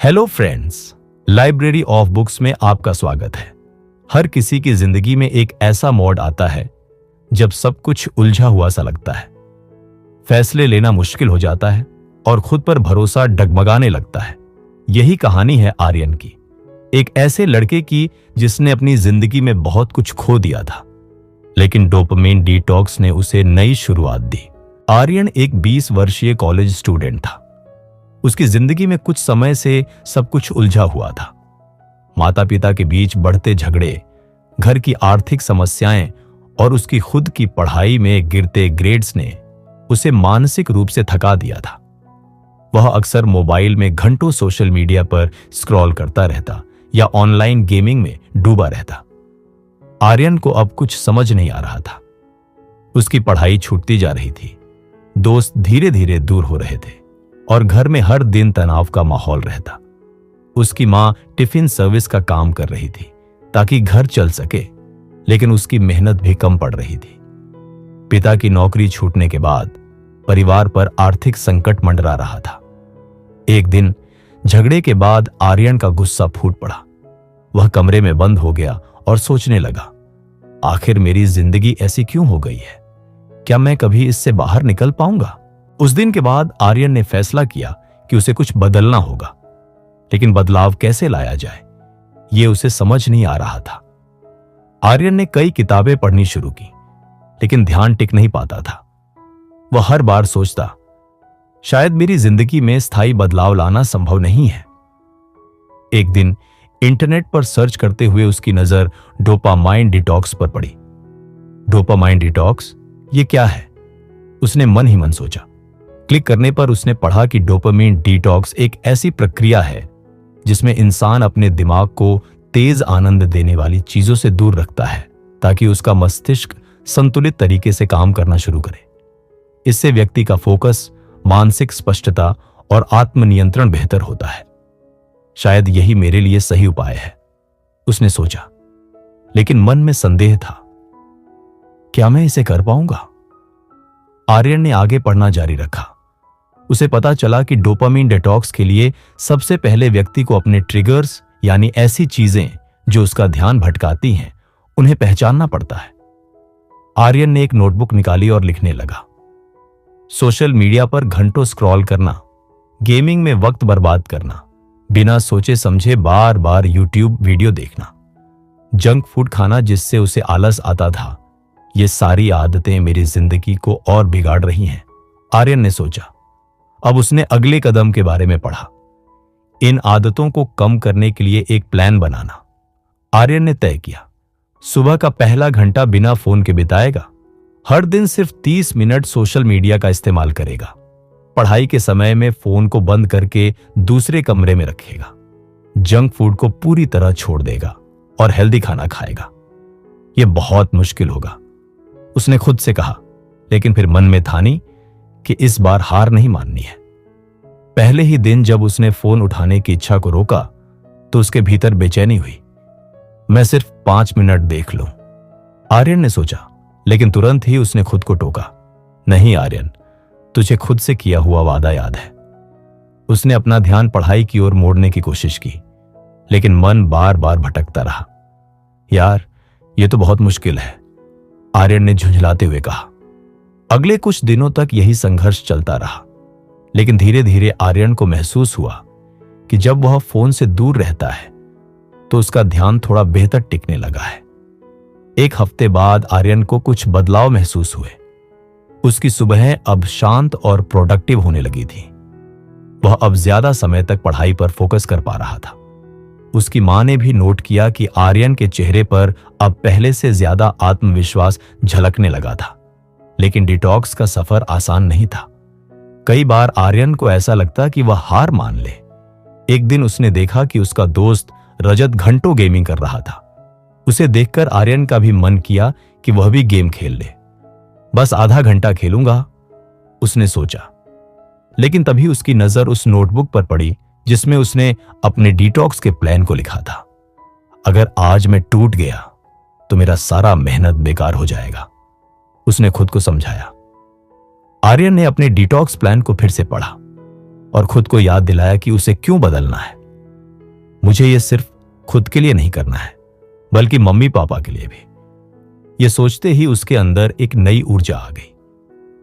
Hello friends, library of books में आपका स्वागत है। हर किसी की जिंदगी में एक ऐसा मोड़ आता है जब सब कुछ उलझा हुआ सा लगता है, फैसले लेना मुश्किल हो जाता है और खुद पर भरोसा डगमगाने लगता है। यही कहानी है आर्यन की, एक ऐसे लड़के की जिसने अपनी जिंदगी में बहुत कुछ खो दिया था, लेकिन डोपामाइन डिटॉक्स ने उसे नई शुरुआत दी। आर्यन एक 20 वर्षीय कॉलेज स्टूडेंट था। उसकी जिंदगी में कुछ समय से सब कुछ उलझा हुआ था। माता पिता के बीच बढ़ते झगड़े, घर की आर्थिक समस्याएं और उसकी खुद की पढ़ाई में गिरते ग्रेड्स ने उसे मानसिक रूप से थका दिया था। वह अक्सर मोबाइल में घंटों सोशल मीडिया पर स्क्रॉल करता रहता या ऑनलाइन गेमिंग में डूबा रहता। आर्यन को अब कुछ समझ नहीं आ रहा था। उसकी पढ़ाई छूटती जा रही थी, दोस्त धीरे धीरे दूर हो रहे थे और घर में हर दिन तनाव का माहौल रहता। उसकी मां टिफिन सर्विस का काम कर रही थी ताकि घर चल सके, लेकिन उसकी मेहनत भी कम पड़ रही थी। पिता की नौकरी छूटने के बाद परिवार पर आर्थिक संकट मंडरा रहा था। एक दिन झगड़े के बाद आर्यन का गुस्सा फूट पड़ा। वह कमरे में बंद हो गया और सोचने लगा, आखिर मेरी जिंदगी ऐसी क्यों हो गई है? क्या मैं कभी इससे बाहर निकल पाऊंगा? उस दिन के बाद आर्यन ने फैसला किया कि उसे कुछ बदलना होगा, लेकिन बदलाव कैसे लाया जाए, यह उसे समझ नहीं आ रहा था। आर्यन ने कई किताबें पढ़नी शुरू की, लेकिन ध्यान टिक नहीं पाता था। वह हर बार सोचता, शायद मेरी जिंदगी में स्थायी बदलाव लाना संभव नहीं है। एक दिन इंटरनेट पर सर्च करते हुए उसकी नजर डोपामाइन डिटॉक्स पर पड़ी। डोपामाइन डिटॉक्स, ये क्या है? उसने मन ही मन सोचा। क्लिक करने पर उसने पढ़ा कि डोपामाइन डिटॉक्स एक ऐसी प्रक्रिया है जिसमें इंसान अपने दिमाग को तेज आनंद देने वाली चीजों से दूर रखता है ताकि उसका मस्तिष्क संतुलित तरीके से काम करना शुरू करे। इससे व्यक्ति का फोकस, मानसिक स्पष्टता और आत्मनियंत्रण बेहतर होता है। शायद यही मेरे लिए सही उपाय है, उसने सोचा, लेकिन मन में संदेह था। क्या मैं इसे कर पाऊंगा? आर्यन ने आगे पढ़ना जारी रखा। उसे पता चला कि डोपामाइन डिटॉक्स के लिए सबसे पहले व्यक्ति को अपने ट्रिगर्स, यानी ऐसी चीजें जो उसका ध्यान भटकाती हैं, उन्हें पहचानना पड़ता है। आर्यन ने एक नोटबुक निकाली और लिखने लगा। सोशल मीडिया पर घंटों स्क्रॉल करना, गेमिंग में वक्त बर्बाद करना, बिना सोचे समझे बार बार यूट्यूब वीडियो देखना, जंक फूड खाना जिससे उसे आलस आता था, ये सारी आदतें मेरी जिंदगी को और बिगाड़ रही हैं, आर्यन ने सोचा। अब उसने अगले कदम के बारे में पढ़ा। इन आदतों को कम करने के लिए एक प्लान बनाना। आर्यन ने तय किया, सुबह का पहला घंटा बिना फोन के बिताएगा। हर दिन सिर्फ 30 मिनट सोशल मीडिया का इस्तेमाल करेगा। पढ़ाई के समय में फोन को बंद करके दूसरे कमरे में रखेगा। जंक फूड को पूरी तरह छोड़ देगा और हेल्दी खाना खाएगा। यह बहुत मुश्किल होगा, उसने खुद से कहा, लेकिन फिर मन में ठानी कि इस बार हार नहीं माननी है। पहले ही दिन जब उसने फोन उठाने की इच्छा को रोका तो उसके भीतर बेचैनी हुई। मैं सिर्फ 5 मिनट देख लूं, आर्यन ने सोचा, लेकिन तुरंत ही उसने खुद को टोका। नहीं आर्यन, तुझे खुद से किया हुआ वादा याद है। उसने अपना ध्यान पढ़ाई की ओर मोड़ने की कोशिश की, लेकिन मन बार बार भटकता रहा। यार, यह तो बहुत मुश्किल है, आर्यन ने झुंझलाते हुए कहा। अगले कुछ दिनों तक यही संघर्ष चलता रहा, लेकिन धीरे धीरे आर्यन को महसूस हुआ कि जब वह फोन से दूर रहता है तो उसका ध्यान थोड़ा बेहतर टिकने लगा है। एक हफ्ते बाद आर्यन को कुछ बदलाव महसूस हुए। उसकी सुबह अब शांत और प्रोडक्टिव होने लगी थी। वह अब ज्यादा समय तक पढ़ाई पर फोकस कर पा रहा था। उसकी मां ने भी नोट किया कि आर्यन के चेहरे पर अब पहले से ज्यादा आत्मविश्वास झलकने लगा था। लेकिन डिटॉक्स का सफर आसान नहीं था। कई बार आर्यन को ऐसा लगता कि वह हार मान ले। एक दिन उसने देखा कि उसका दोस्त रजत घंटों गेमिंग कर रहा था। उसे देखकर आर्यन का भी मन किया कि वह भी गेम खेल ले। बस आधा घंटा खेलूंगा, उसने सोचा। लेकिन तभी उसकी नजर उस नोटबुक पर पड़ी जिसमें उसने अपने डिटॉक्स के प्लान को लिखा था। अगर आज मैं टूट गया तो मेरा सारा मेहनत बेकार हो जाएगा, उसने खुद को समझाया। आर्यन ने अपने डिटॉक्स प्लान को फिर से पढ़ा और खुद को याद दिलाया कि उसे क्यों बदलना है। मुझे यह सिर्फ खुद के लिए नहीं करना है, बल्कि मम्मी पापा के लिए भी। यह सोचते ही उसके अंदर एक नई ऊर्जा आ गई।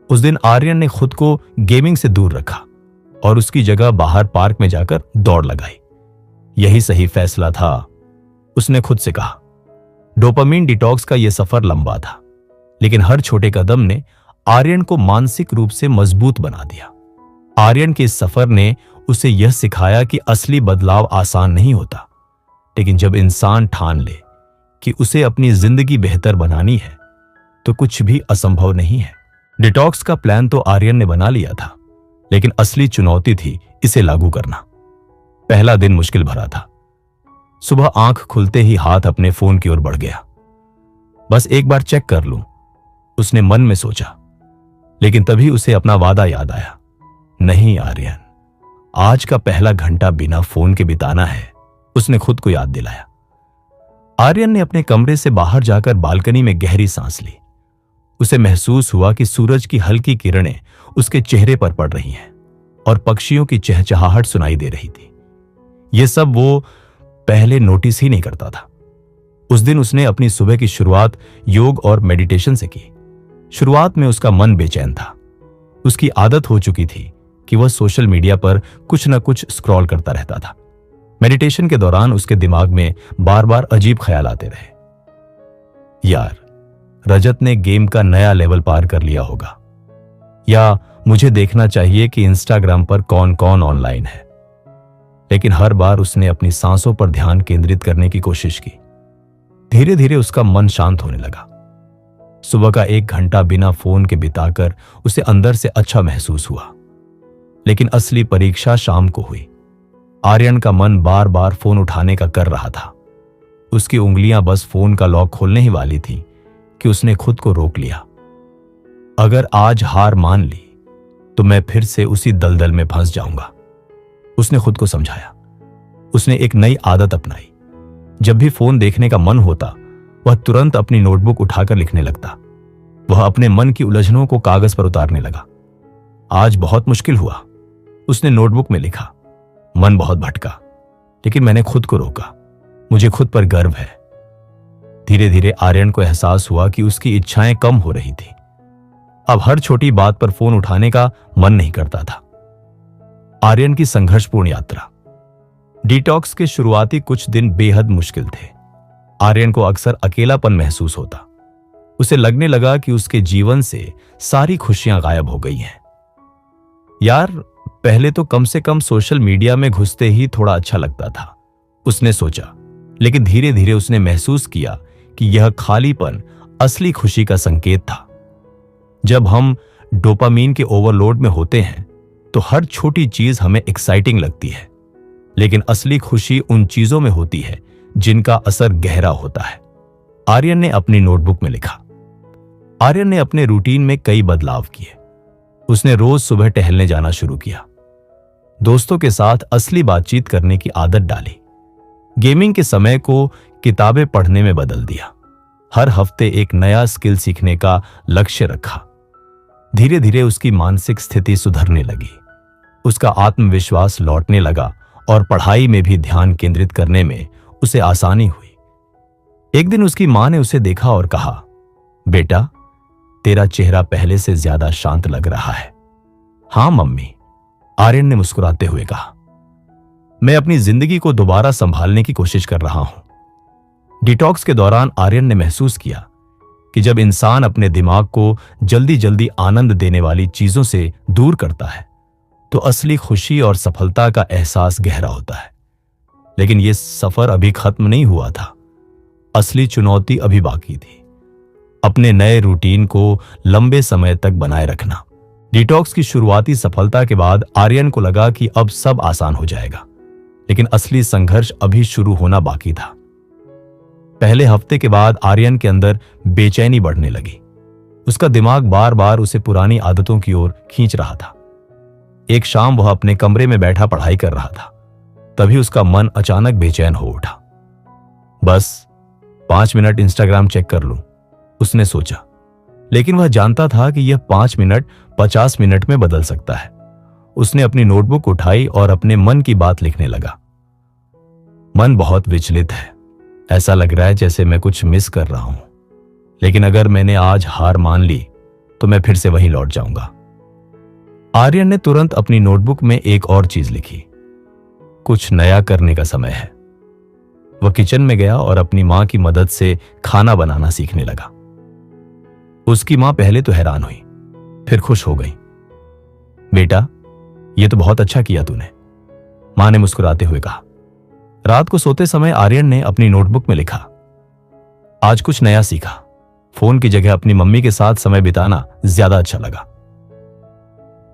उस दिन आर्यन ने खुद को गेमिंग से दूर रखा और उसकी जगह बाहर पार्क में जाकर दौड़ लगाई। यही सही फैसला था, उसने खुद से कहा। डोपामिन डिटॉक्स का यह सफर लंबा था, लेकिन हर छोटे कदम ने आर्यन को मानसिक रूप से मजबूत बना दिया। आर्यन के इस सफर ने उसे यह सिखाया कि असली बदलाव आसान नहीं होता, लेकिन जब इंसान ठान ले कि उसे अपनी जिंदगी बेहतर बनानी है तो कुछ भी असंभव नहीं है। डिटॉक्स का प्लान तो आर्यन ने बना लिया था, लेकिन असली चुनौती थी इसे लागू करना। पहला दिन मुश्किल भरा था। सुबह आंख खुलते ही हाथ अपने फोन की ओर बढ़ गया। बस एक बार चेक कर लूं, उसने मन में सोचा। लेकिन तभी उसे अपना वादा याद आया। नहीं आर्यन, आज का पहला घंटा बिना फोन के बिताना है, उसने खुद को याद दिलाया। आर्यन ने अपने कमरे से बाहर जाकर बालकनी में गहरी सांस ली। उसे महसूस हुआ कि सूरज की हल्की किरणें उसके चेहरे पर पड़ रही हैं और पक्षियों की चहचहाहट सुनाई दे रही थी। यह सब वो पहले नोटिस ही नहीं करता था। उस दिन उसने अपनी सुबह की शुरुआत योग और मेडिटेशन से की। शुरुआत में उसका मन बेचैन था। उसकी आदत हो चुकी थी कि वह सोशल मीडिया पर कुछ न कुछ स्क्रॉल करता रहता था। मेडिटेशन के दौरान उसके दिमाग में बार बार अजीब ख्याल आते रहे। यार, रजत ने गेम का नया लेवल पार कर लिया होगा, या मुझे देखना चाहिए कि इंस्टाग्राम पर कौन कौन ऑनलाइन है। लेकिन हर बार उसने अपनी सांसों पर ध्यान केंद्रित करने की कोशिश की। धीरे धीरे उसका मन शांत होने लगा। सुबह का 1 घंटा बिना फोन के बिताकर उसे अंदर से अच्छा महसूस हुआ। लेकिन असली परीक्षा शाम को हुई। आर्यन का मन बार बार फोन उठाने का कर रहा था। उसकी उंगलियां बस फोन का लॉक खोलने ही वाली थी कि उसने खुद को रोक लिया। अगर आज हार मान ली तो मैं फिर से उसी दलदल में फंस जाऊंगा, उसने खुद को समझाया। उसने एक नई आदत अपनाई। जब भी फोन देखने का मन होता, वह तुरंत अपनी नोटबुक उठाकर लिखने लगता। वह अपने मन की उलझनों को कागज पर उतारने लगा। आज बहुत मुश्किल हुआ, उसने नोटबुक में लिखा। मन बहुत भटका, लेकिन मैंने खुद को रोका। मुझे खुद पर गर्व है। धीरे धीरे आर्यन को एहसास हुआ कि उसकी इच्छाएं कम हो रही थी। अब हर छोटी बात पर फोन उठाने का मन नहीं करता था। आर्यन की संघर्षपूर्ण यात्रा। डिटॉक्स के शुरुआती कुछ दिन बेहद मुश्किल थे। आर्यन को अक्सर अकेलापन महसूस होता। उसे लगने लगा कि उसके जीवन से सारी खुशियां गायब हो गई हैं। यार, पहले तो कम से कम सोशल मीडिया में घुसते ही थोड़ा अच्छा लगता था, उसने सोचा। लेकिन धीरे धीरे उसने महसूस किया कि यह खालीपन असली खुशी का संकेत था। जब हम डोपामीन के ओवरलोड में होते हैं तो हर छोटी चीज हमें एक्साइटिंग लगती है, लेकिन असली खुशी उन चीजों में होती है जिनका असर गहरा होता है। आर्यन ने अपनी नोटबुक में लिखा। आर्यन ने अपने रूटीन में कई बदलाव किए। उसने रोज सुबह टहलने जाना शुरू किया। दोस्तों के साथ असली बातचीत करने की आदत डाली। गेमिंग के समय को किताबें पढ़ने में बदल दिया। हर हफ्ते एक नया स्किल सीखने का लक्ष्य रखा। धीरे धीरे उसकी मानसिक स्थिति सुधरने लगी। उसका आत्मविश्वास लौटने लगा और पढ़ाई में भी ध्यान केंद्रित करने में उसे आसानी हुई। एक दिन उसकी मां ने उसे देखा और कहा, बेटा, तेरा चेहरा पहले से ज्यादा शांत लग रहा है। हां मम्मी, आर्यन ने मुस्कुराते हुए कहा। मैं अपनी जिंदगी को दोबारा संभालने की कोशिश कर रहा हूं। डिटॉक्स के दौरान आर्यन ने महसूस किया कि जब इंसान अपने दिमाग को जल्दी जल्दी आनंद देने वाली चीजों से दूर करता है तो असली खुशी और सफलता का एहसास गहरा होता है। लेकिन यह सफर अभी खत्म नहीं हुआ था। असली चुनौती अभी बाकी थी। अपने नए रूटीन को लंबे समय तक बनाए रखना। डिटॉक्स की शुरुआती सफलता के बाद आर्यन को लगा कि अब सब आसान हो जाएगा, लेकिन असली संघर्ष अभी शुरू होना बाकी था। पहले हफ्ते के बाद आर्यन के अंदर बेचैनी बढ़ने लगी। उसका दिमाग बार बार उसे पुरानी आदतों की ओर खींच रहा था। एक शाम वह अपने कमरे में बैठा पढ़ाई कर रहा था। तभी उसका मन अचानक बेचैन हो उठा। बस 5 मिनट इंस्टाग्राम चेक कर लूं, उसने सोचा। लेकिन वह जानता था कि यह 5 मिनट 50 मिनट में बदल सकता है। उसने अपनी नोटबुक उठाई और अपने मन की बात लिखने लगा। मन बहुत विचलित है। ऐसा लग रहा है जैसे मैं कुछ मिस कर रहा हूं, लेकिन अगर मैंने आज हार मान ली तो मैं फिर से वहीं लौट जाऊंगा। आर्यन ने तुरंत अपनी नोटबुक में एक और चीज लिखी, कुछ नया करने का समय है। वह किचन में गया और अपनी मां की मदद से खाना बनाना सीखने लगा। उसकी मां पहले तो हैरान हुई, फिर खुश हो गई। बेटा, यह तो बहुत अच्छा किया तूने, मां ने मुस्कुराते हुए कहा। रात को सोते समय आर्यन ने अपनी नोटबुक में लिखा, आज कुछ नया सीखा। फोन की जगह अपनी मम्मी के साथ समय बिताना ज्यादा अच्छा लगा।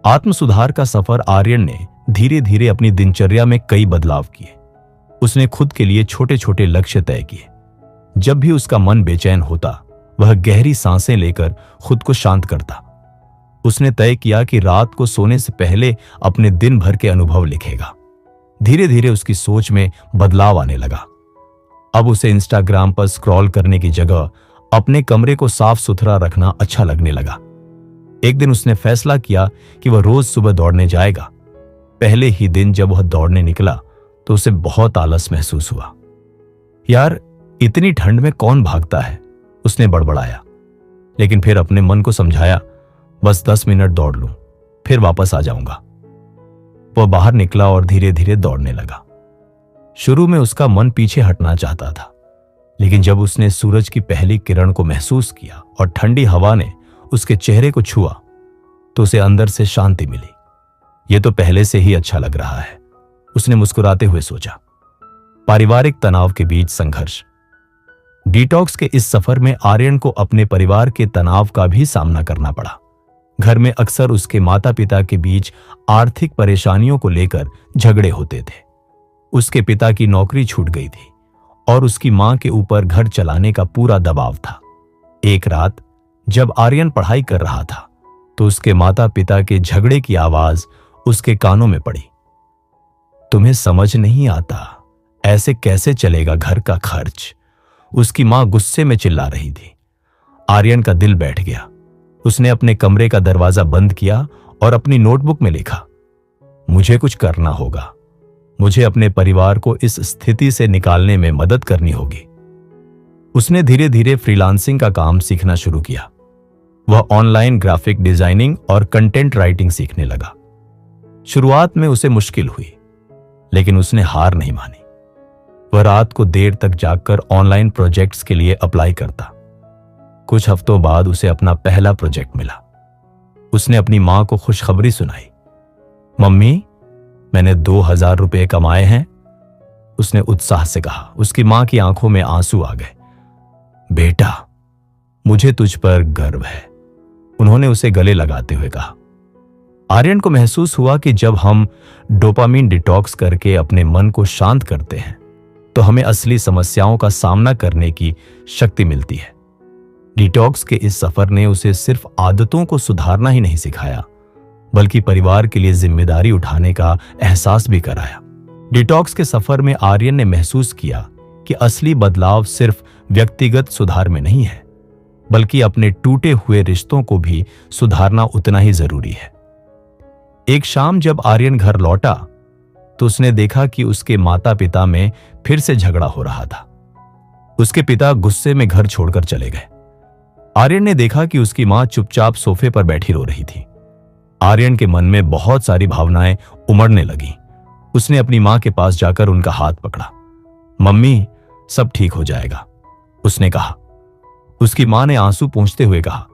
आत्म सुधार का सफर आर्यन ने धीरे धीरे अपनी दिनचर्या में कई बदलाव किए। उसने खुद के लिए छोटे छोटे लक्ष्य तय किए। जब भी उसका मन बेचैन होता, वह गहरी सांसें लेकर खुद को शांत करता। उसने तय किया कि रात को सोने से पहले अपने दिन भर के अनुभव लिखेगा। धीरे धीरे उसकी सोच में बदलाव आने लगा। अब उसे इंस्टाग्राम पर स्क्रॉल करने की जगह अपने कमरे को साफ सुथरा रखना अच्छा लगने लगा। एक दिन उसने फैसला किया कि वह रोज सुबह दौड़ने जाएगा। पहले ही दिन जब वह दौड़ने निकला तो उसे बहुत आलस महसूस हुआ। यार, इतनी ठंड में कौन भागता है, उसने बड़बड़ाया। लेकिन फिर अपने मन को समझाया, बस 10 मिनट दौड़ लूं, फिर वापस आ जाऊंगा। वह बाहर निकला और धीरे धीरे दौड़ने लगा। शुरू में उसका मन पीछे हटना चाहता था, लेकिन जब उसने सूरज की पहली किरण को महसूस किया और ठंडी हवा ने उसके चेहरे को छुआ तो उसे अंदर से शांति मिली। यह तो पहले से ही अच्छा लग रहा है, उसने मुस्कुराते हुए सोचा। पारिवारिक तनाव के बीच संघर्ष। डिटॉक्स के इस सफर में आर्यन को अपने परिवार के तनाव का भी सामना करना पड़ा। घर में अक्सर उसके माता पिता के बीच आर्थिक परेशानियों को लेकर झगड़े होते थे। उसके पिता की नौकरी छूट गई थी और उसकी मां के ऊपर घर चलाने का पूरा दबाव था। एक रात जब आर्यन पढ़ाई कर रहा था तो उसके माता पिता के झगड़े की आवाज उसके कानों में पड़ी। तुम्हें समझ नहीं आता, ऐसे कैसे चलेगा घर का खर्च, उसकी मां गुस्से में चिल्ला रही थी। आर्यन का दिल बैठ गया। उसने अपने कमरे का दरवाजा बंद किया और अपनी नोटबुक में लिखा, मुझे कुछ करना होगा। मुझे अपने परिवार को इस स्थिति से निकालने में मदद करनी होगी। उसने धीरे धीरे फ्रीलांसिंग का काम सीखना शुरू किया। वह ऑनलाइन ग्राफिक डिजाइनिंग और कंटेंट राइटिंग सीखने लगा। शुरुआत में उसे मुश्किल हुई, लेकिन उसने हार नहीं मानी। वह रात को देर तक जागकर ऑनलाइन प्रोजेक्ट्स के लिए अप्लाई करता। कुछ हफ्तों बाद उसे अपना पहला प्रोजेक्ट मिला। उसने अपनी मां को खुशखबरी सुनाई, मम्मी, मैंने 2000 रुपए कमाए हैं, उसने उत्साह से कहा। उसकी मां की आंखों में आंसू आ गए। बेटा, मुझे तुझ पर गर्व है, उन्होंने उसे गले लगाते हुए कहा। आर्यन को महसूस हुआ कि जब हम डोपामिन डिटॉक्स करके अपने मन को शांत करते हैं तो हमें असली समस्याओं का सामना करने की शक्ति मिलती है। डिटॉक्स के इस सफर ने उसे सिर्फ आदतों को सुधारना ही नहीं सिखाया, बल्कि परिवार के लिए जिम्मेदारी उठाने का एहसास भी कराया। डिटॉक्स के सफर में आर्यन ने महसूस किया कि असली बदलाव सिर्फ व्यक्तिगत सुधार में नहीं है, बल्कि अपने टूटे हुए रिश्तों को भी सुधारना उतना ही जरूरी है। एक शाम जब आर्यन घर लौटा तो उसने देखा कि उसके माता पिता में फिर से झगड़ा हो रहा था। उसके पिता गुस्से में घर छोड़कर चले गए। आर्यन ने देखा कि उसकी मां चुपचाप सोफे पर बैठी रो रही थी। आर्यन के मन में बहुत सारी भावनाएं उमड़ने लगी। उसने अपनी मां के पास जाकर उनका हाथ पकड़ा। मम्मी, सब ठीक हो जाएगा, उसने कहा। उसकी मां ने आंसू पोंछते हुए कहा,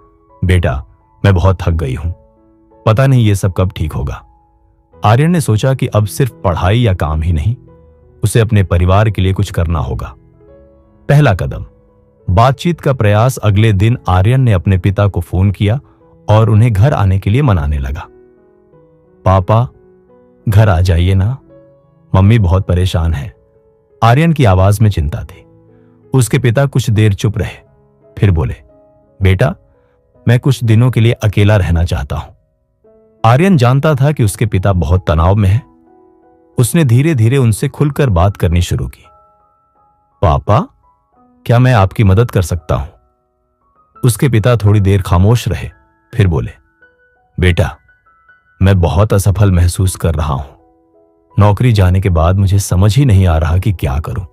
बेटा, मैं बहुत थक गई हूं, पता नहीं ये सब कब ठीक होगा। आर्यन ने सोचा कि अब सिर्फ पढ़ाई या काम ही नहीं, उसे अपने परिवार के लिए कुछ करना होगा। पहला कदम, बातचीत का प्रयास। अगले दिन आर्यन ने अपने पिता को फोन किया और उन्हें घर आने के लिए मनाने लगा। पापा, घर आ जाइए ना, मम्मी बहुत परेशान है, आर्यन की आवाज में चिंता थी। उसके पिता कुछ देर चुप रहे, फिर बोले, बेटा, मैं कुछ दिनों के लिए अकेला रहना चाहता हूं। आर्यन जानता था कि उसके पिता बहुत तनाव में है। उसने धीरे धीरे उनसे खुलकर बात करनी शुरू की। पापा, क्या मैं आपकी मदद कर सकता हूं? उसके पिता थोड़ी देर खामोश रहे, फिर बोले, बेटा, मैं बहुत असफल महसूस कर रहा हूं। नौकरी जाने के बाद मुझे समझ ही नहीं आ रहा कि क्या करूं।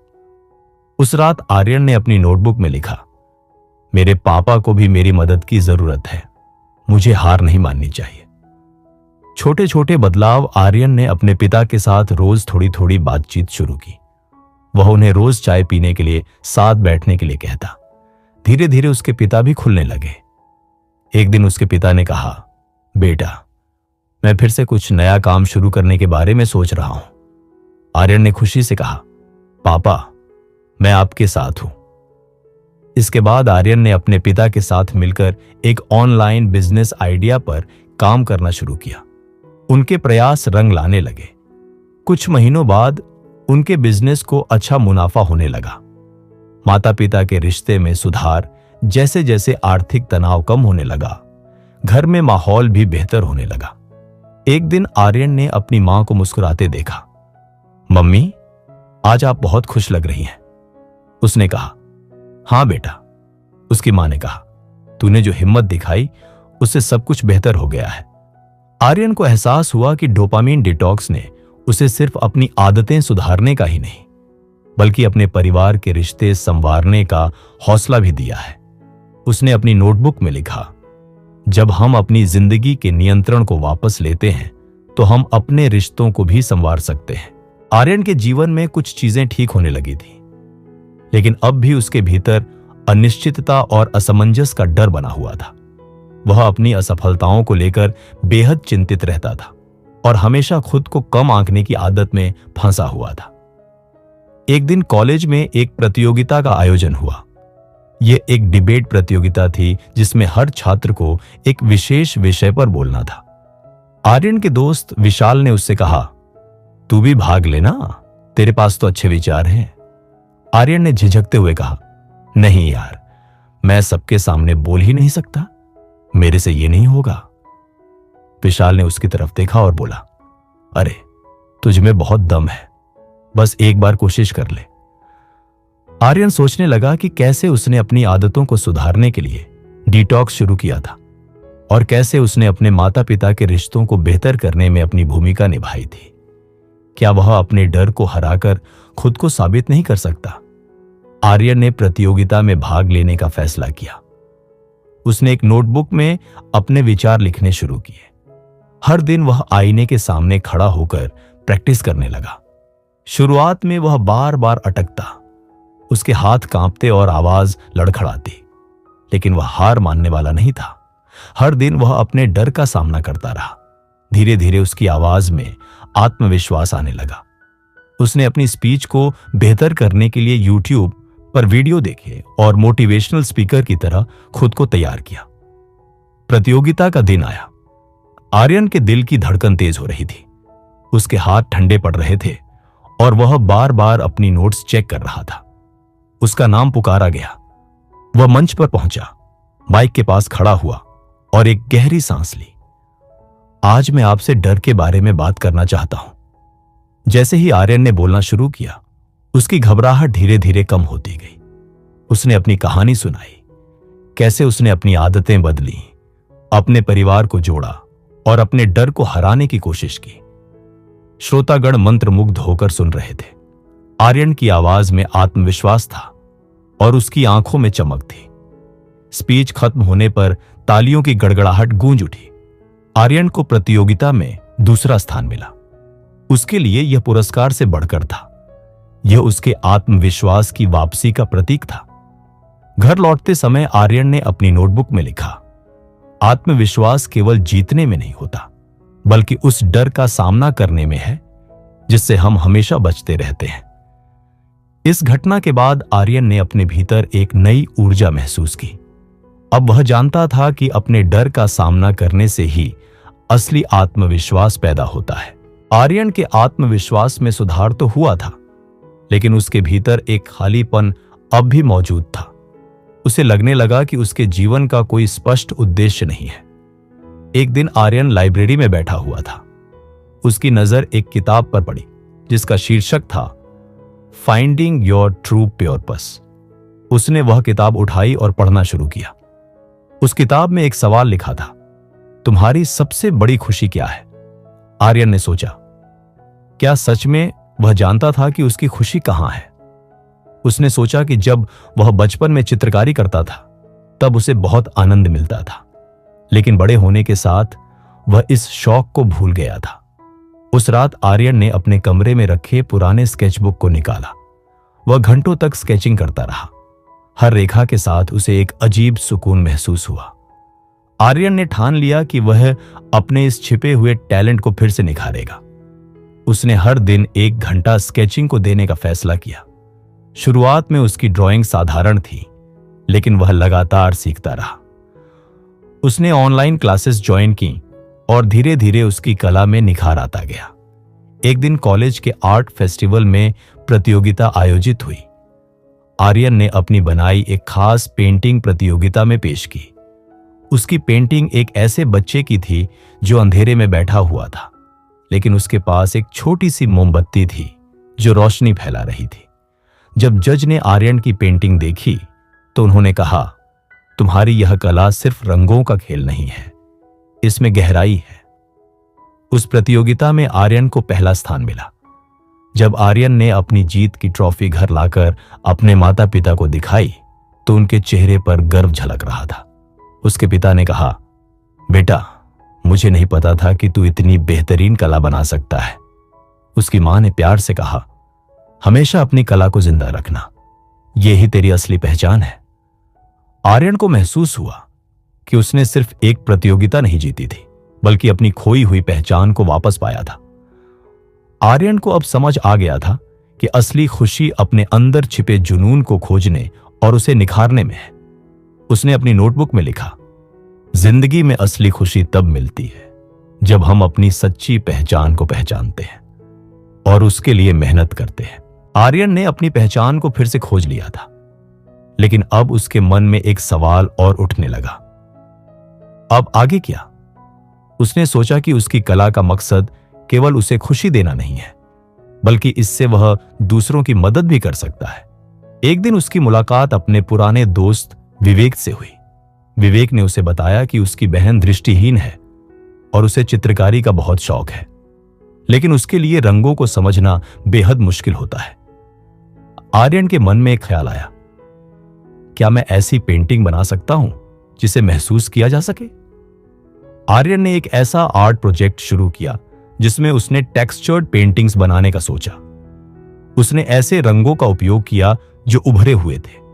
उस रात आर्यन ने अपनी नोटबुक में लिखा, मेरे पापा को भी मेरी मदद की जरूरत है, मुझे हार नहीं माननी चाहिए। छोटे छोटे बदलाव। आर्यन ने अपने पिता के साथ रोज थोड़ी थोड़ी बातचीत शुरू की। वह उन्हें रोज चाय पीने के लिए साथ बैठने के लिए कहता। धीरे धीरे उसके पिता भी खुलने लगे। एक दिन उसके पिता ने कहा, बेटा, मैं फिर से कुछ नया काम शुरू करने के बारे में सोच रहा हूं। आर्यन ने खुशी से कहा, पापा, मैं आपके साथ हूं। इसके बाद आर्यन ने अपने पिता के साथ मिलकर एक ऑनलाइन बिजनेस आइडिया पर काम करना शुरू किया। उनके प्रयास रंग लाने लगे। कुछ महीनों बाद उनके बिजनेस को अच्छा मुनाफा होने लगा। माता पिता के रिश्ते में सुधार, जैसे जैसे आर्थिक तनाव कम होने लगा, घर में माहौल भी बेहतर होने लगा। एक दिन आर्यन ने अपनी मां को मुस्कुराते देखा। मम्मी, आज आप बहुत खुश लग रही हैं। उसने कहा, हां बेटा। उसकी मां ने कहा, तूने जो हिम्मत दिखाई उससे सब कुछ बेहतर हो गया है। आर्यन को एहसास हुआ कि डोपामिन डिटॉक्स ने उसे सिर्फ अपनी आदतें सुधारने का ही नहीं, बल्कि अपने परिवार के रिश्ते संवारने का हौसला भी दिया है। उसने अपनी नोटबुक में लिखा, जब हम अपनी जिंदगी के नियंत्रण को वापस लेते हैं तो हम अपने रिश्तों को भी संवार सकते हैं। आर्यन के जीवन में कुछ चीजें ठीक होने लगी थी, लेकिन अब भी उसके भीतर अनिश्चितता और असमंजस का डर बना हुआ था। वह अपनी असफलताओं को लेकर बेहद चिंतित रहता था और हमेशा खुद को कम आंकने की आदत में फंसा हुआ था। एक दिन कॉलेज में एक प्रतियोगिता का आयोजन हुआ। यह एक डिबेट प्रतियोगिता थी जिसमें हर छात्र को एक विशेष विषय पर बोलना था। आर्यन के दोस्त विशाल ने उससे कहा, तू भी भाग लेना, तेरे पास तो अच्छे विचार हैं। आर्यन ने झिझकते हुए कहा, नहीं यार, मैं सबके सामने बोल ही नहीं सकता, मेरे से ये नहीं होगा। विशाल ने उसकी तरफ देखा और बोला, अरे तुझ में बहुत दम है, बस एक बार कोशिश कर ले। आर्यन सोचने लगा कि कैसे उसने अपनी आदतों को सुधारने के लिए डिटॉक्स शुरू किया था और कैसे उसने अपने माता पिता के रिश्तों को बेहतर करने में अपनी भूमिका निभाई थी। क्या वह अपने डर को हराकर खुद को साबित नहीं कर सकता? आर्यन ने प्रतियोगिता में भाग लेने का फैसला किया। उसने एक नोटबुक में अपने विचार लिखने शुरू किए। हर दिन वह आईने के सामने खड़ा होकर प्रैक्टिस करने लगा। शुरुआत में वह बार बार अटकता, उसके हाथ कांपते और आवाज लड़खड़ाती, लेकिन वह हार मानने वाला नहीं था। हर दिन वह अपने डर का सामना करता रहा। धीरे धीरे उसकी आवाज में आत्मविश्वास आने लगा। उसने अपनी स्पीच को बेहतर करने के लिए यूट्यूब पर वीडियो देखे और मोटिवेशनल स्पीकर की तरह खुद को तैयार किया। प्रतियोगिता का दिन आया। आर्यन के दिल की धड़कन तेज हो रही थी, उसके हाथ ठंडे पड़ रहे थे और वह बार बार अपनी नोट्स चेक कर रहा था। उसका नाम पुकारा गया। वह मंच पर पहुंचा, माइक के पास खड़ा हुआ और एक गहरी सांस ली। आज मैं आपसे डर के बारे में बात करना चाहता हूं। जैसे ही आर्यन ने बोलना शुरू किया, उसकी घबराहट धीरे धीरे कम होती गई। उसने अपनी कहानी सुनाई, कैसे उसने अपनी आदतें बदली, अपने परिवार को जोड़ा और अपने डर को हराने की कोशिश की। श्रोतागण मंत्रमुग्ध होकर सुन रहे थे। आर्यन की आवाज में आत्मविश्वास था और उसकी आंखों में चमक थी। स्पीच खत्म होने पर तालियों की गड़गड़ाहट गूंज उठी। आर्यन को प्रतियोगिता में दूसरा स्थान मिला। उसके लिए यह पुरस्कार से बढ़कर था। यह उसके आत्मविश्वास की वापसी का प्रतीक था। घर लौटते समय आर्यन ने अपनी नोटबुक में लिखा, आत्मविश्वास केवल जीतने में नहीं होता, बल्कि उस डर का सामना करने में है जिससे हम हमेशा बचते रहते हैं। इस घटना के बाद आर्यन ने अपने भीतर एक नई ऊर्जा महसूस की। अब वह जानता था कि अपने डर का सामना करने से ही असली आत्मविश्वास पैदा होता है। आर्यन के आत्मविश्वास में सुधार तो हुआ था, लेकिन उसके भीतर एक खालीपन अब भी मौजूद था। उसे लगने लगा कि उसके जीवन का कोई स्पष्ट उद्देश्य नहीं है। एक दिन आर्यन लाइब्रेरी में बैठा हुआ था। उसकी नजर एक किताब पर पड़ी जिसका शीर्षक था फाइंडिंग योर ट्रू पर्पस। उसने वह किताब उठाई और पढ़ना शुरू किया। उस किताब में एक सवाल लिखा था, तुम्हारी सबसे बड़ी खुशी क्या है? आर्यन ने सोचा, क्या सच में वह जानता था कि उसकी खुशी कहां है? उसने सोचा कि जब वह बचपन में चित्रकारी करता था तब उसे बहुत आनंद मिलता था, लेकिन बड़े होने के साथ वह इस शौक को भूल गया था। उस रात आर्यन ने अपने कमरे में रखे पुराने स्केचबुक को निकाला। वह घंटों तक स्केचिंग करता रहा। हर रेखा के साथ उसे एक अजीब सुकून महसूस हुआ। आर्यन ने ठान लिया कि वह अपने इस छिपे हुए टैलेंट को फिर से निखारेगा। उसने हर दिन 1 घंटा स्केचिंग को देने का फैसला किया। शुरुआत में उसकी ड्राइंग साधारण थी, लेकिन वह लगातार सीखता रहा। उसने ऑनलाइन क्लासेस ज्वाइन की और धीरे धीरे उसकी कला में निखार आता गया। एक दिन कॉलेज के आर्ट फेस्टिवल में प्रतियोगिता आयोजित हुई। आर्यन ने अपनी बनाई एक खास पेंटिंग प्रतियोगिता में पेश की। उसकी पेंटिंग एक ऐसे बच्चे की थी जो अंधेरे में बैठा हुआ था, लेकिन उसके पास एक छोटी सी मोमबत्ती थी जो रोशनी फैला रही थी। जब जज ने आर्यन की पेंटिंग देखी तो उन्होंने कहा, तुम्हारी यह कला सिर्फ रंगों का खेल नहीं है, इसमें गहराई है। उस प्रतियोगिता में आर्यन को पहला स्थान मिला। जब आर्यन ने अपनी जीत की ट्रॉफी घर लाकर अपने माता पिता को दिखाई तो उनके चेहरे पर गर्व झलक रहा था। उसके पिता ने कहा, बेटा, मुझे नहीं पता था कि तू इतनी बेहतरीन कला बना सकता है। उसकी मां ने प्यार से कहा, हमेशा अपनी कला को जिंदा रखना, यह ही तेरी असली पहचान है। आर्यन को महसूस हुआ कि उसने सिर्फ एक प्रतियोगिता नहीं जीती थी, बल्कि अपनी खोई हुई पहचान को वापस पाया था। आर्यन को अब समझ आ गया था कि असली खुशी अपने अंदर छिपे जुनून को खोजने और उसे निखारने में है। उसने अपनी नोटबुक में लिखा, जिंदगी में असली खुशी तब मिलती है जब हम अपनी सच्ची पहचान को पहचानते हैं और उसके लिए मेहनत करते हैं। आर्यन ने अपनी पहचान को फिर से खोज लिया था, लेकिन अब उसके मन में एक सवाल और उठने लगा। अब आगे क्या? उसने सोचा कि उसकी कला का मकसद केवल उसे खुशी देना नहीं है, बल्कि इससे वह दूसरों की मदद भी कर सकता है। एक दिन उसकी मुलाकात अपने पुराने दोस्त विवेक से हुई। विवेक ने उसे बताया कि उसकी बहन दृष्टिहीन है और उसे चित्रकारी का बहुत शौक है, लेकिन उसके लिए रंगों को समझना बेहद मुश्किल होता है। आर्यन के मन में एक ख्याल आया, क्या मैं ऐसी पेंटिंग बना सकता हूं जिसे महसूस किया जा सके? आर्यन ने एक ऐसा आर्ट प्रोजेक्ट शुरू किया जिसमें उसने टेक्सचर्ड पेंटिंग्स बनाने का सोचा। उसने ऐसे रंगों का उपयोग किया जो उभरे हुए थे,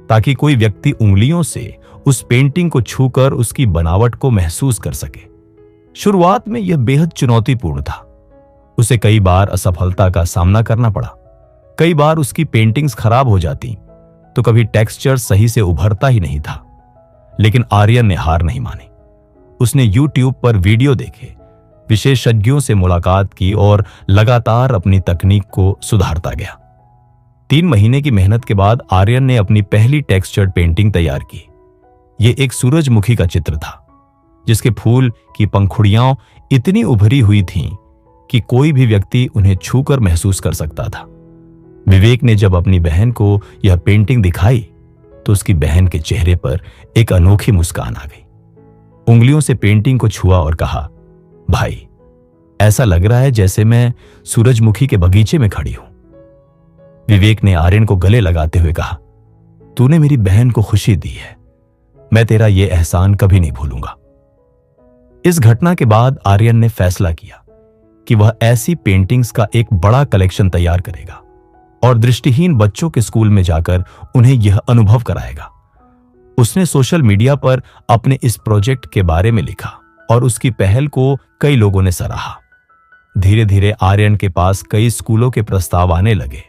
ताकि कोई व्यक्ति उंगलियों से उस पेंटिंग को छूकर उसकी बनावट को महसूस कर सके। शुरुआत में यह बेहद चुनौतीपूर्ण था। उसे कई बार असफलता का सामना करना पड़ा। कई बार उसकी पेंटिंग्स खराब हो जाती तो कभी टेक्सचर सही से उभरता ही नहीं था। लेकिन आर्यन ने हार नहीं मानी। उसने YouTube पर वीडियो देखे, विशेषज्ञों से मुलाकात की और लगातार अपनी तकनीक को सुधारता गया। 3 महीने की मेहनत के बाद आर्यन ने अपनी पहली टेक्सचर्ड पेंटिंग तैयार की। यह एक सूरजमुखी का चित्र था, जिसके फूल की पंखुड़ियां इतनी उभरी हुई थीं कि कोई भी व्यक्ति उन्हें छूकर महसूस कर सकता था। विवेक ने जब अपनी बहन को यह पेंटिंग दिखाई तो उसकी बहन के चेहरे पर एक अनोखी मुस्कान आ गई। उंगलियों से पेंटिंग को छुआ और कहा, भाई, ऐसा लग रहा है जैसे मैं सूरजमुखी के बगीचे में खड़ी हूं। विवेक ने आर्यन को गले लगाते हुए कहा, तूने मेरी बहन को खुशी दी है, मैं तेरा यह एहसान कभी नहीं भूलूंगा। इस घटना के बाद आर्यन ने फैसला किया कि वह ऐसी पेंटिंग्स का एक बड़ा कलेक्शन तैयार करेगा और दृष्टिहीन बच्चों के स्कूल में जाकर उन्हें यह अनुभव कराएगा। उसने सोशल मीडिया पर अपने इस प्रोजेक्ट के बारे में लिखा और उसकी पहल को कई लोगों ने सराहा। धीरे धीरे आर्यन के पास कई स्कूलों के प्रस्ताव आने लगे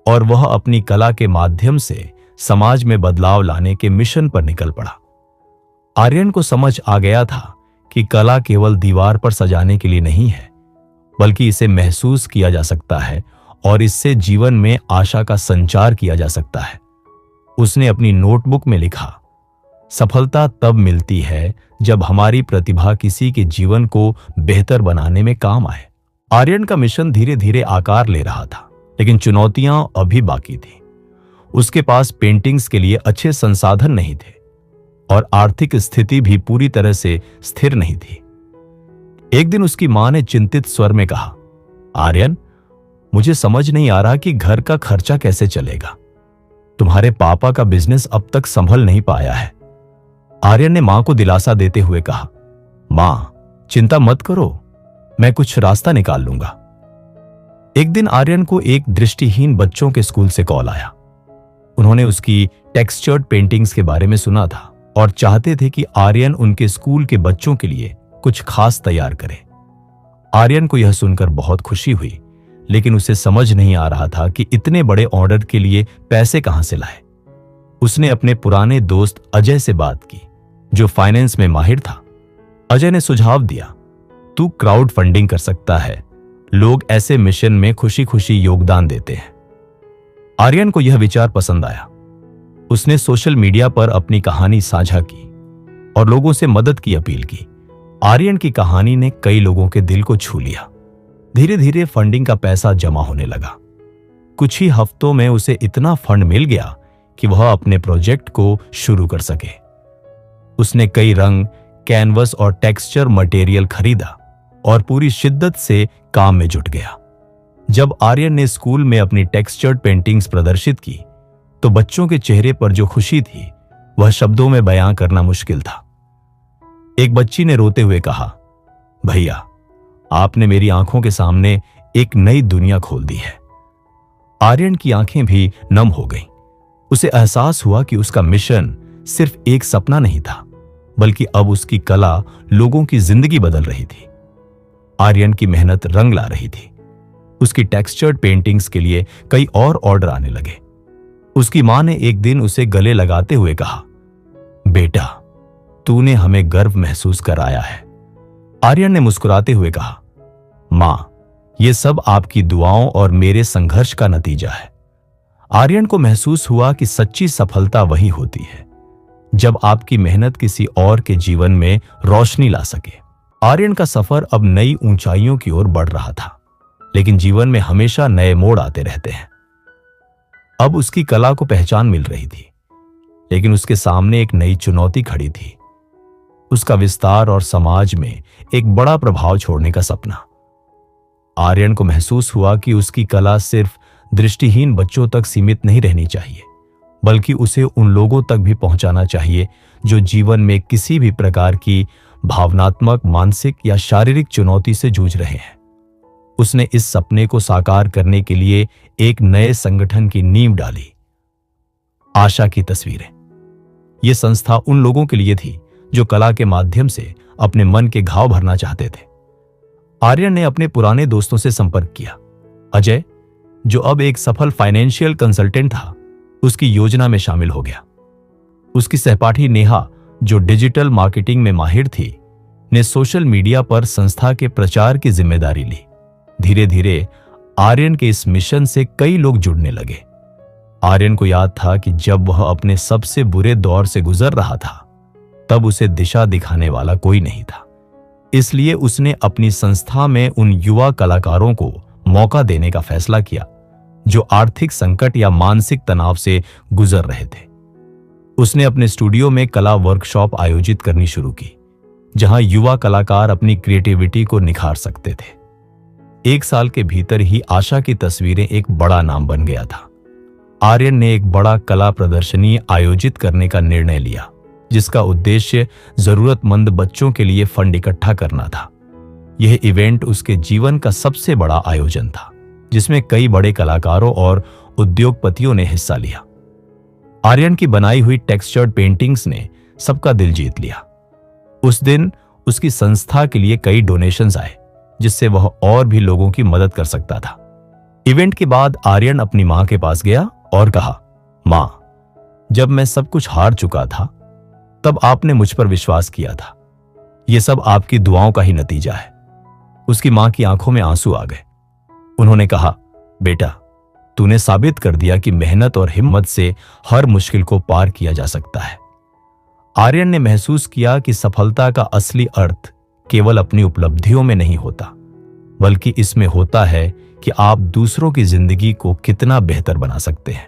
और वह अपनी कला के माध्यम से समाज में बदलाव लाने के मिशन पर निकल पड़ा। आर्यन को समझ आ गया था कि कला केवल दीवार पर सजाने के लिए नहीं है, बल्कि इसे महसूस किया जा सकता है और इससे जीवन में आशा का संचार किया जा सकता है। उसने अपनी नोटबुक में लिखा, सफलता तब मिलती है जब हमारी प्रतिभा किसी के जीवन को बेहतर बनाने में काम आए। आर्यन का मिशन धीरे धीरे आकार ले रहा था, लेकिन चुनौतियां अभी बाकी थी। उसके पास पेंटिंग्स के लिए अच्छे संसाधन नहीं थे और आर्थिक स्थिति भी पूरी तरह से स्थिर नहीं थी। एक दिन उसकी मां ने चिंतित स्वर में कहा, आर्यन, मुझे समझ नहीं आ रहा कि घर का खर्चा कैसे चलेगा। तुम्हारे पापा का बिजनेस अब तक संभल नहीं पाया है। आर्यन ने मां को दिलासा देते हुए कहा, मां, चिंता मत करो, मैं कुछ रास्ता निकाल लूंगा। एक दिन आर्यन को एक दृष्टिहीन बच्चों के स्कूल से कॉल आया। उन्होंने उसकी टेक्सचर्ड पेंटिंग्स के बारे में सुना था और चाहते थे कि आर्यन उनके स्कूल के बच्चों के लिए कुछ खास तैयार करे। आर्यन को यह सुनकर बहुत खुशी हुई, लेकिन उसे समझ नहीं आ रहा था कि इतने बड़े ऑर्डर के लिए पैसे कहां से लाए। उसने अपने पुराने दोस्त अजय से बात की, जो फाइनेंस में माहिर था। अजय ने सुझाव दिया, तू क्राउड फंडिंग कर सकता है, लोग ऐसे मिशन में खुशी खुशी योगदान देते हैं। आर्यन को यह विचार पसंद आया। उसने सोशल मीडिया पर अपनी कहानी साझा की और लोगों से मदद की अपील की। आर्यन की कहानी ने कई लोगों के दिल को छू लिया। धीरे धीरे फंडिंग का पैसा जमा होने लगा। कुछ ही हफ्तों में उसे इतना फंड मिल गया कि वह अपने प्रोजेक्ट को शुरू कर सके। उसने कई रंग, कैनवस और टेक्सचर मटेरियल खरीदा और पूरी शिद्दत से काम में जुट गया। जब आर्यन ने स्कूल में अपनी टेक्सचर्ड पेंटिंग्स प्रदर्शित की तो बच्चों के चेहरे पर जो खुशी थी वह शब्दों में बयां करना मुश्किल था। एक बच्ची ने रोते हुए कहा, भैया, आपने मेरी आंखों के सामने एक नई दुनिया खोल दी है। आर्यन की आंखें भी नम हो गईं। उसे एहसास हुआ कि उसका मिशन सिर्फ एक सपना नहीं था, बल्कि अब उसकी कला लोगों की जिंदगी बदल रही थी। आर्यन की मेहनत रंग ला रही थी। उसकी टेक्सचर्ड पेंटिंग्स के लिए कई और ऑर्डर आने लगे। उसकी मां ने एक दिन उसे गले लगाते हुए कहा, बेटा, तूने हमें गर्व महसूस कराया है। आर्यन ने मुस्कुराते हुए कहा, मां, यह सब आपकी दुआओं और मेरे संघर्ष का नतीजा है। आर्यन को महसूस हुआ कि सच्ची सफलता वही होती है जब आपकी मेहनत किसी और के जीवन में रोशनी ला सके। आर्यन का सफर अब नई ऊंचाइयों की ओर बढ़ रहा था, लेकिन जीवन में हमेशा नए मोड़ आते रहते हैं। अब उसकी कला को पहचान मिल रही थी, लेकिन उसके सामने एक नई चुनौती खड़ी थी, उसका विस्तार और समाज में एक बड़ा प्रभाव छोड़ने का सपना। आर्यन को महसूस हुआ कि उसकी कला सिर्फ दृष्टिहीन बच्चों तक सीमित नहीं रहनी चाहिए, बल्कि उसे उन लोगों तक भी पहुंचाना चाहिए जो जीवन में किसी भी प्रकार की भावनात्मक, मानसिक या शारीरिक चुनौती से जूझ रहे हैं। उसने इस सपने को साकार करने के लिए एक नए संगठन की नींव डाली, आशा की तस्वीरें। यह संस्था उन लोगों के लिए थी जो कला के माध्यम से अपने मन के घाव भरना चाहते थे। आर्यन ने अपने पुराने दोस्तों से संपर्क किया। अजय, जो अब एक सफल फाइनेंशियल कंसल्टेंट था, उसकी योजना में शामिल हो गया। उसकी सहपाठी नेहा, जो डिजिटल मार्केटिंग में माहिर थी, ने सोशल मीडिया पर संस्था के प्रचार की जिम्मेदारी ली। धीरे धीरे आर्यन के इस मिशन से कई लोग जुड़ने लगे। आर्यन को याद था कि जब वह अपने सबसे बुरे दौर से गुजर रहा था, तब उसे दिशा दिखाने वाला कोई नहीं था। इसलिए उसने अपनी संस्था में उन युवा कलाकारों को मौका देने का फैसला किया जो आर्थिक संकट या मानसिक तनाव से गुजर रहे थे। उसने अपने स्टूडियो में कला वर्कशॉप आयोजित करनी शुरू की, जहां युवा कलाकार अपनी क्रिएटिविटी को निखार सकते थे। 1 साल के भीतर ही आशा की तस्वीरें एक बड़ा नाम बन गया था। आर्यन ने एक बड़ा कला प्रदर्शनी आयोजित करने का निर्णय लिया, जिसका उद्देश्य जरूरतमंद बच्चों के लिए फंड इकट्ठा करना था। यह इवेंट उसके जीवन का सबसे बड़ा आयोजन था, जिसमें कई बड़े कलाकारों और उद्योगपतियों ने हिस्सा लिया। आर्यन की बनाई हुई टेक्सचर्ड पेंटिंग्स ने सबका दिल जीत लिया। उस दिन उसकी संस्था के लिए कई डोनेशंस आए, जिससे वह और भी लोगों की मदद कर सकता था। इवेंट के बाद आर्यन अपनी मां के पास गया और कहा, मां, जब मैं सब कुछ हार चुका था, तब आपने मुझ पर विश्वास किया था। यह सब आपकी दुआओं का ही नतीजा है। उसकी मां की आंखों में आंसू आ गए। उन्होंने कहा, बेटा, तूने साबित कर दिया कि मेहनत और हिम्मत से हर मुश्किल को पार किया जा सकता है। आर्यन ने महसूस किया कि सफलता का असली अर्थ केवल अपनी उपलब्धियों में नहीं होता, बल्कि इसमें होता है कि आप दूसरों की जिंदगी को कितना बेहतर बना सकते हैं।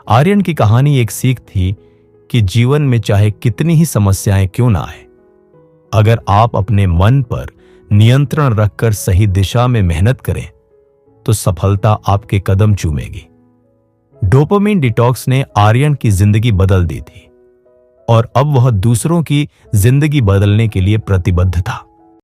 आर्यन की कहानी एक सीख थी कि जीवन में चाहे कितनी ही समस्याएं क्यों ना आए, अगर आप अपने मन पर नियंत्रण रखकर सही दिशा में मेहनत करें, तो सफलता आपके कदम चूमेगी। डोपामिन डिटॉक्स ने आर्यन की जिंदगी बदल दी थी और अब वह दूसरों की जिंदगी बदलने के लिए प्रतिबद्ध था।